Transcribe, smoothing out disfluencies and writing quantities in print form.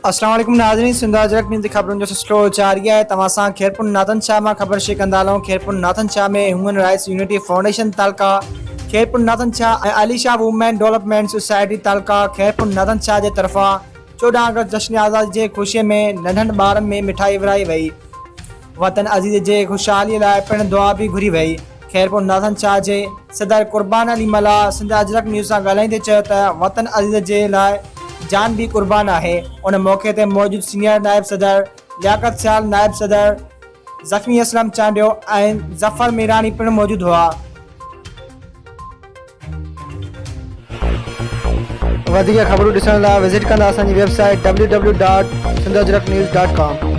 अस्सलाम वालेकुम नाज़रीन, सिंध अजरक न्यूज़ ख़बरुनि जो सिलसिलो जारी आहे। तव्हां सां खैरपुर नाथन शाह मां ख़बर शेयर कंदा हलूं। खैरपुर नाथन शाह में human rights unity foundation taluka, Khairpur Nathan Shah ऐं Ali Shah women development society taluka Khairpur Nathan Shah जे तरफ़ां 14 अगस्त जश्न आज़ादी जे ख़ुशीअ में नंढनि ॿारनि में मिठाई विराई वई। वतन अज़ीज़ जे ख़ुशहालीअ लाइ पिणु दुआ बि घुरी वई। खैरपुर नाथन शाह जे सदर कुर्बान अली मला सिंध अजरक न्यूज़ सां ॻाल्हाईंदे चयो त वतन अज़ीज़ जे लाइ जान भी कुर्बान है। उन मौके ते मौजूद सीनियर नायब सदर लियाकत सियाल, नायब सदर ज़ख्मी असलम चांडियो ऐं ज़फ़र मीरानी पिणु मौजूद हुआ। वधीक ख़बरूं ॾिसण लाइ विज़िट कंदा असांजी वेबसाइट www.sindhajraknews.com।